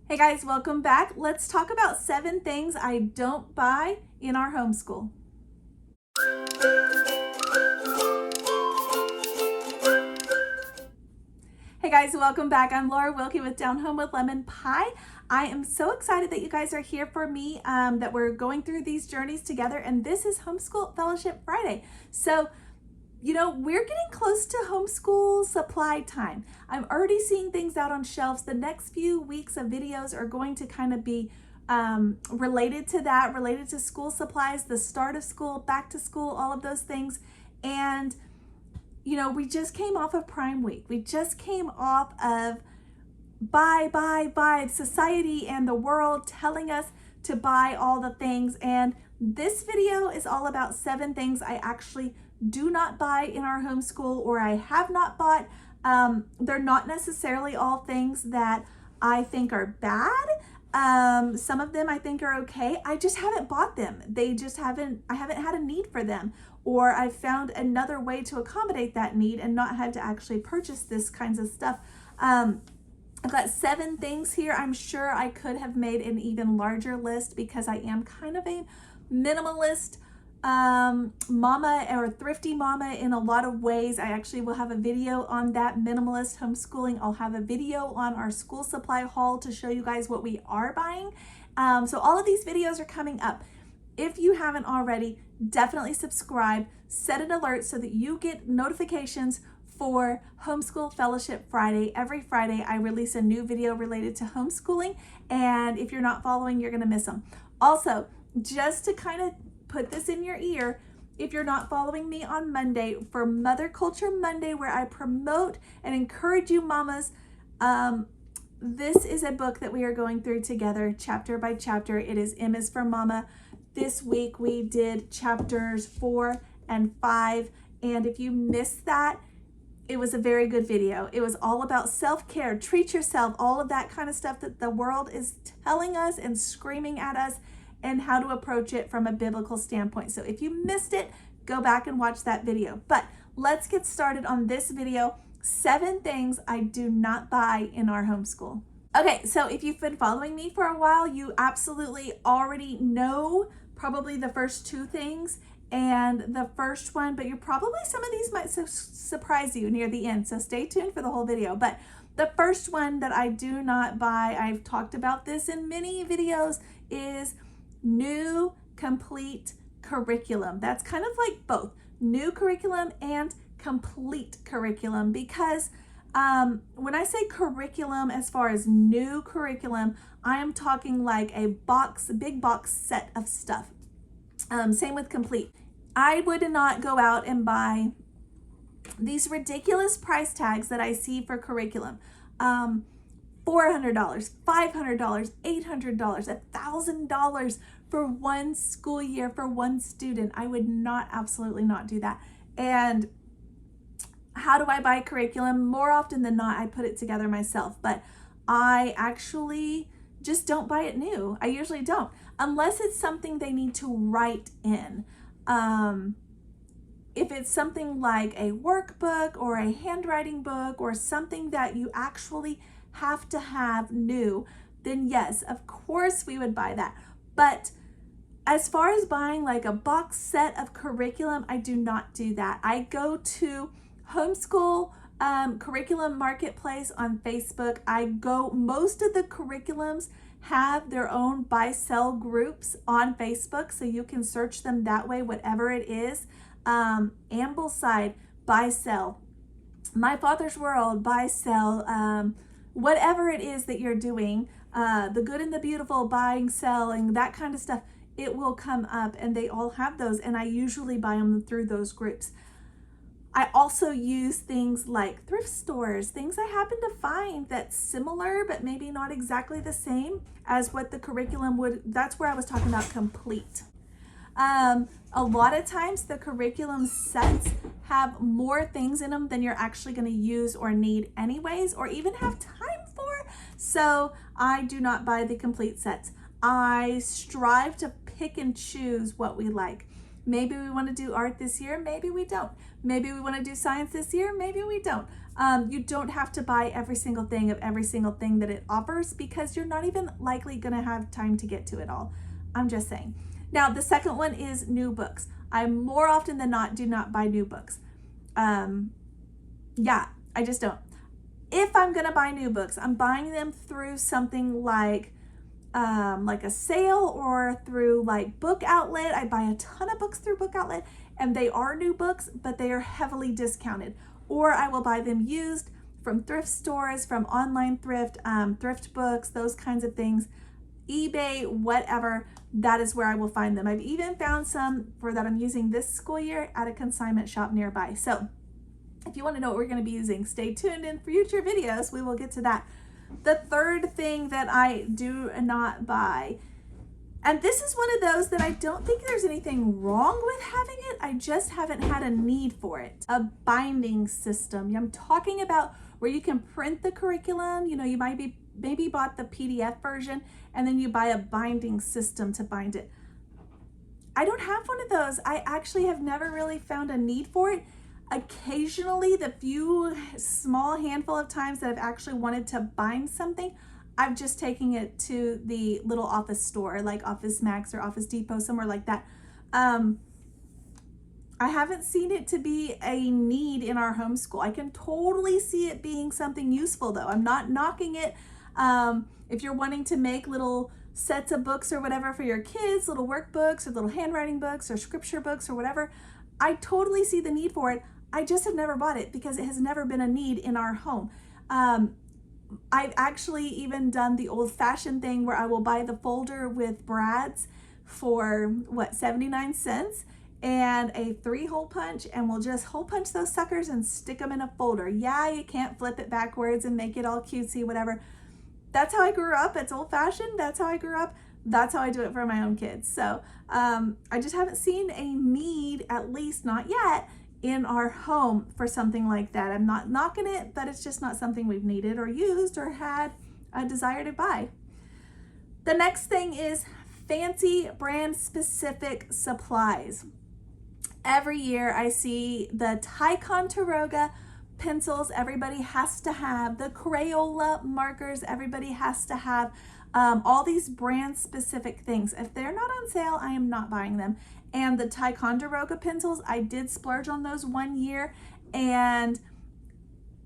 Hey guys, welcome back. Let's talk about 7 things I don't buy in our homeschool. Hey guys, welcome back. I'm Laura Wilkie with Down Home with Lemon Pie. I am so excited that you guys are here for me, that we're going through these journeys together, and this is Homeschool Fellowship Friday. So, we're getting close to homeschool supply time. I'm already seeing things out on shelves. The next few weeks of videos are going to kind of be related to that, related to school supplies, the start of school, back to school, all of those things. And, we just came off of Prime Week. We just came off of buy, society and the world telling us to buy all the things. And this video is all about 7 things I actually do not buy in our homeschool, or I have not bought. They're not necessarily all things that I think are bad. Some of them I think are okay. I just haven't bought them. I haven't had a need for them, or I've found another way to accommodate that need and not had to actually purchase this kinds of stuff. I've got 7 things here. I'm sure I could have made an even larger list because I am kind of a minimalist mama, or thrifty mama, in a lot of ways. I actually will have a video on that, minimalist homeschooling. I'll have a video on our school supply haul to show you guys what we are buying. So all of these videos are coming up. If you haven't already, definitely subscribe, set an alert so that you get notifications for Homeschool Fellowship Friday. Every Friday I release a new video related to homeschooling, and if you're not following, you're gonna miss them. Also, just to kind of put this in your ear, if you're not following me on Monday for Mother Culture Monday, where I promote and encourage you mamas, this is a book that we are going through together, chapter by chapter. It is M is for Mama. This week we did chapters 4 and 5, and if you missed that, it was a very good video. It was all about self-care, treat yourself, all of that kind of stuff that the world is telling us and screaming at us, and how to approach it from a biblical standpoint. So if you missed it, go back and watch that video. But let's get started on this video, 7 things I do not buy in our homeschool. Okay, so if you've been following me for a while, you absolutely already know probably the first 2 things and the first one, but some of these might surprise you near the end, so stay tuned for the whole video. But the first one that I do not buy, I've talked about this in many videos, is new complete curriculum. That's kind of like both new curriculum and complete curriculum, because when I say curriculum, as far as new curriculum, I am talking like a big box set of stuff. Same with complete. I would not go out and buy these ridiculous price tags that I see for curriculum. $400, $500, $800, $1,000 for one school year for one student. I would absolutely not do that. And how do I buy curriculum? More often than not, I put it together myself, but I actually just don't buy it new. I usually don't, unless it's something they need to write in. If it's something like a workbook or a handwriting book or something that you actually have to have new, then yes, of course we would buy that. But as far as buying like a box set of curriculum, I do not do that. I go to Homeschool Curriculum Marketplace on Facebook. Most of the curriculums have their own buy-sell groups on Facebook, so you can search them that way, whatever it is. Ambleside, buy-sell. My Father's World, buy-sell. Whatever it is that you're doing, the Good and the Beautiful, buying, selling, that kind of stuff, it will come up, and they all have those, and I usually buy them through those groups. I also use things like thrift stores, things I happen to find that's similar, but maybe not exactly the same as what the curriculum would. That's where I was talking about complete. A lot of times the curriculum sets have more things in them than you're actually going to use or need anyways, or even have time for. So I do not buy the complete sets. I strive to pick and choose what we like. Maybe we want to do art this year, maybe we don't. Maybe we want to do science this year, maybe we don't. You don't have to buy every single thing of every single thing that it offers because you're not even likely going to have time to get to it all. I'm just saying. Now, the second one is new books. I more often than not do not buy new books. Yeah, I just don't. If I'm going to buy new books, I'm buying them through something like a sale or through like Book Outlet. I buy a ton of books through Book Outlet and they are new books, but they are heavily discounted. Or I will buy them used from thrift stores, from online thrift, thrift books, those kinds of things, eBay, whatever. That is where I will find them. I've even found some that I'm using this school year at a consignment shop nearby. So if you want to know what we're going to be using, stay tuned in future videos. We will get to that. The third thing that I do not buy, and this is one of those that I don't think there's anything wrong with having it, I just haven't had a need for it. A binding system. I'm talking about where you can print the curriculum. You know, you might be maybe bought the PDF version and then you buy a binding system to bind it. I don't have one of those. I actually have never really found a need for it. Occasionally, the few small handful of times that I've actually wanted to bind something, I've just taken it to the little office store, like Office Max or Office Depot, somewhere like that. I haven't seen it to be a need in our homeschool. I can totally see it being something useful though. I'm not knocking it. If you're wanting to make little sets of books or whatever for your kids, little workbooks or little handwriting books or scripture books or whatever, I totally see the need for it. I just have never bought it because it has never been a need in our home. I've actually even done the old-fashioned thing where I will buy the folder with brads for what, 79 cents and a 3-hole punch, and we'll just hole punch those suckers and stick them in a folder. Yeah, you can't flip it backwards and make it all cutesy, whatever. That's how I grew up. It's old-fashioned. That's how I grew up. That's how I do it for my own kids. So I just haven't seen a need, at least not yet, in our home for something like that. I'm not knocking it, but it's just not something we've needed or used or had a desire to buy. The next thing is fancy brand specific supplies. Every year I see the Ticonderoga pencils everybody has to have, the Crayola markers everybody has to have, all these brand specific things. If they're not on sale, I am not buying them. And the Ticonderoga pencils, I did splurge on those one year, and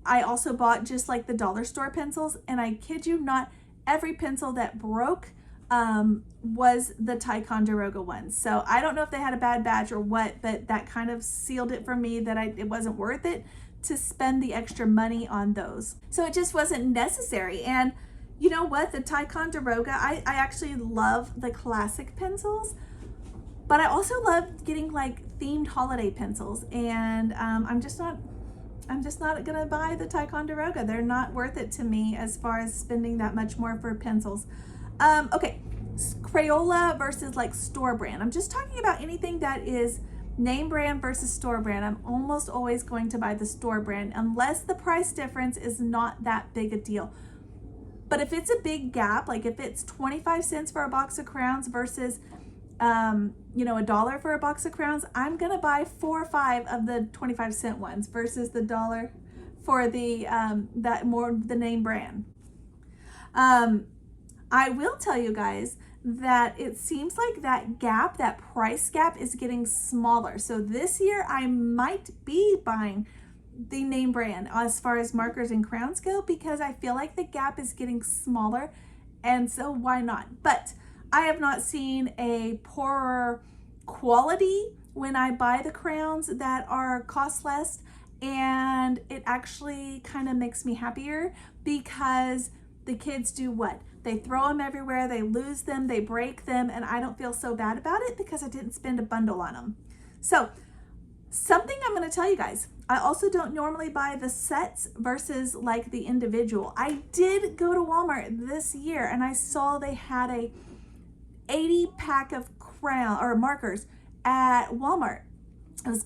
I also bought just like the dollar store pencils, and I kid you not, every pencil that broke was the Ticonderoga ones. So I don't know if they had a bad batch or what, but that kind of sealed it for me that it wasn't worth it to spend the extra money on those. So it just wasn't necessary. And you know what, the Ticonderoga, I actually love the classic pencils, but I also love getting like themed holiday pencils, and I'm just not gonna buy the Ticonderoga. They're not worth it to me as far as spending that much more for pencils. Okay, Crayola versus like store brand. I'm just talking about anything that is name brand versus store brand. I'm almost always going to buy the store brand unless the price difference is not that big a deal. But if it's a big gap, like if it's 25 cents for a box of crowns versus $1 for a box of crowns, I'm gonna buy 4 or 5 of the 25-cent ones versus the $1 for the the name brand. I will tell you guys that it seems like that gap, that price gap, is getting smaller. So this year I might be buying the name brand as far as markers and crowns go, because I feel like the gap is getting smaller, and so why not? But I have not seen a poorer quality when I buy the crowns that are cost less, and it actually kind of makes me happier because the kids do what? They throw them everywhere, they lose them, they break them, and I don't feel so bad about it because I didn't spend a bundle on them. So something I'm going to tell you guys, I also don't normally buy the sets versus like the individual. I did go to Walmart this year and I saw they had a 80-pack of markers at Walmart.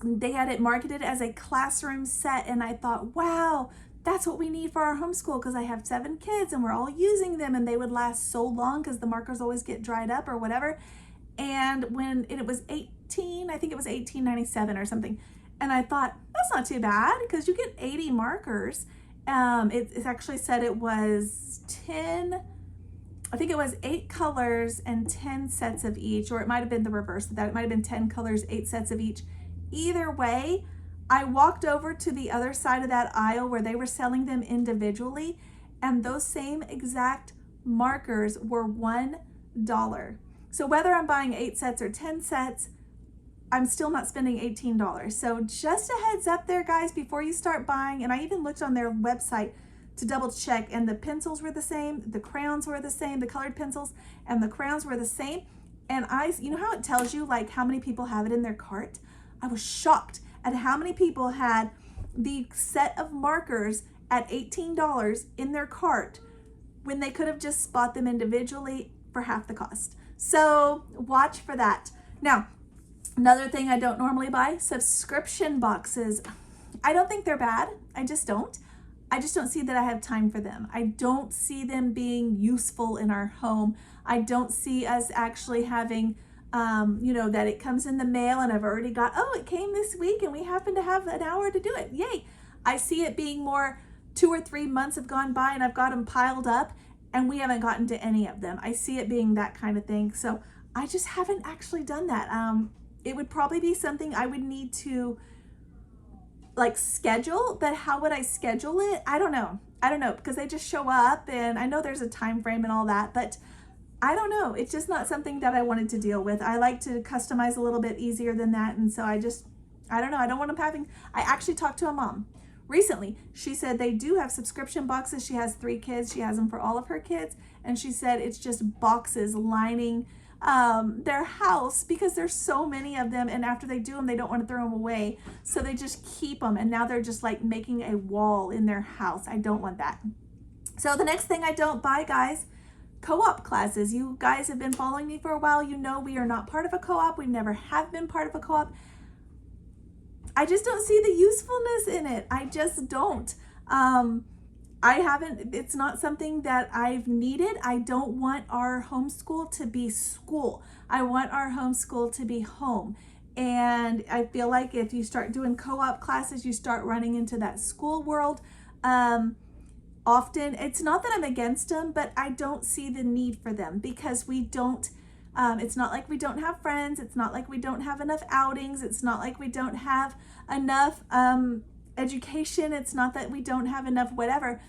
They had it marketed as a classroom set, and I thought, wow, that's what we need for our homeschool, because I have 7 kids and we're all using them, and they would last so long because the markers always get dried up or whatever. And it was I think it was $18.97 or something. And I thought, that's not too bad because you get 80 markers It actually said it was 10, I think it was 8 colors and 10 sets of each, or it might have been the reverse of that. It might have been 10 colors, 8 sets of each. Either way, I walked over to the other side of that aisle where they were selling them individually, and those same exact markers were $1. So whether I'm buying 8 sets or 10 sets, I'm still not spending $18. So just a heads up there, guys, before you start buying. And I even looked on their website to double check, and the pencils were the same, the crayons were the same, the colored pencils and the crayons were the same. And you know how it tells you like how many people have it in their cart? I was shocked at how many people had the set of markers at $18 in their cart when they could have just bought them individually for half the cost. So watch for that. Now, another thing I don't normally buy, subscription boxes. I don't think they're bad. I just don't see that I have time for them. I don't see them being useful in our home. I don't see us actually having, that it comes in the mail and I've already got, oh, it came this week and we happen to have an hour to do it. Yay. I see it being more 2 or 3 months have gone by and I've got them piled up and we haven't gotten to any of them. I see it being that kind of thing. So I just haven't actually done that. It would probably be something I would need to like schedule, but how would I schedule it? I don't know because they just show up, and I know there's a time frame and all that, but I don't know. It's just not something that I wanted to deal with. I like to customize a little bit easier than that. And so I don't know. I don't want them I actually talked to a mom recently. She said they do have subscription boxes. She has 3 kids. She has them for all of her kids. And she said it's just boxes lining their house because there's so many of them, and after they do them they don't want to throw them away, so they just keep them, and now they're just like making a wall in their house. I don't want that. So the next thing I don't buy, guys, co-op classes. You guys have been following me for a while. You know we are not part of a co-op. We never have been part of a co-op. I just don't see the usefulness in it. I just don't. It's not something that I've needed. I don't want our homeschool to be school. I want our homeschool to be home. And I feel like if you start doing co-op classes, you start running into that school world. Often, it's not that I'm against them, but I don't see the need for them because we don't, it's not like we don't have friends. It's not like we don't have enough outings. It's not like we don't have enough education. It's not that we don't have enough whatever.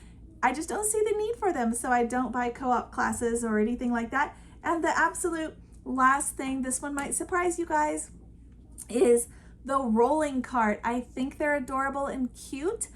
I just don't see the need for them, so I don't buy co-op classes or anything like that. And the absolute last thing, this one might surprise you guys, is the rolling cart. I think they're adorable and cute,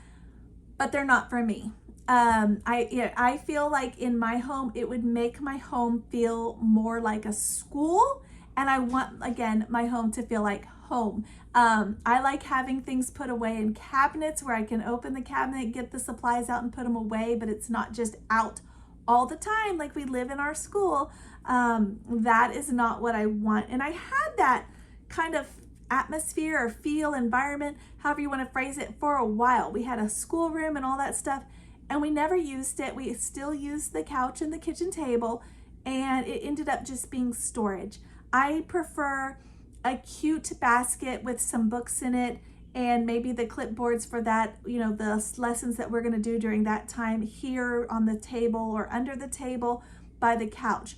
but they're not for me. I feel like in my home, it would make my home feel more like a school, and I want, again, my home to feel like home. I like having things put away in cabinets where I can open the cabinet, get the supplies out and put them away, but it's not just out all the time like we live in our school. That is not what I want. And I had that kind of atmosphere or feel, environment, however you want to phrase it, for a while. We had a schoolroom and all that stuff, and we never used it. We still used the couch and the kitchen table, and it ended up just being storage. I prefer a cute basket with some books in it and maybe the clipboards for that, the lessons that we're going to do during that time here on the table or under the table by the couch,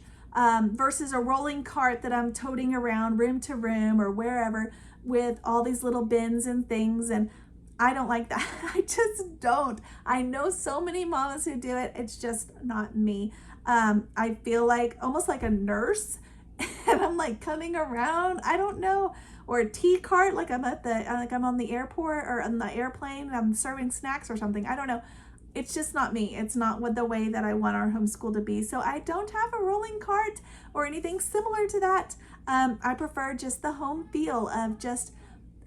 versus a rolling cart that I'm toting around room to room or wherever with all these little bins and things. And I don't like that. I just don't. I know so many mamas who do it. It's just not me. I feel like almost like a nurse, and I'm like coming around, I don't know, or a tea cart, like I'm on the airport or on the airplane and I'm serving snacks or something. I don't know. It's just not me. It's not what the way that I want our homeschool to be. So I don't have a rolling cart or anything similar to that. I prefer just the home feel of just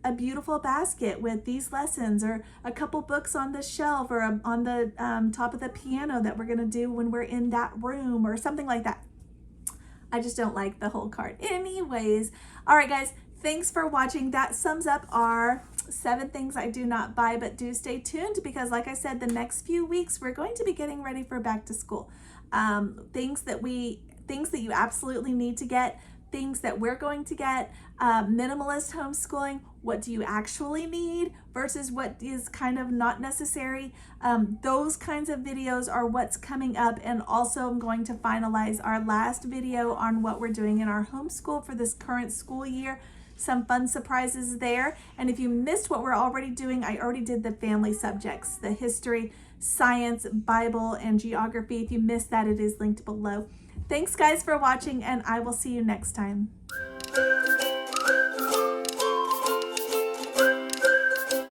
a beautiful basket with these lessons, or a couple books on the shelf, or on the top of the piano that we're going to do when we're in that room, or something like that. I just don't like the whole cart. Anyways, all right, guys, thanks for watching. That sums up our 7 things I do not buy, but do stay tuned because, like I said, the next few weeks we're going to be getting ready for back to school. Things that you absolutely need to get, things that we're going to get. Minimalist homeschooling, what do you actually need versus what is kind of not necessary. Those kinds of videos are what's coming up, and also I'm going to finalize our last video on what we're doing in our homeschool for this current school year. Some fun surprises there. And if you missed what we're already doing, I already did the family subjects, the history, science, Bible, and geography. If you missed that, it is linked below. Thanks guys for watching, and I will see you next time.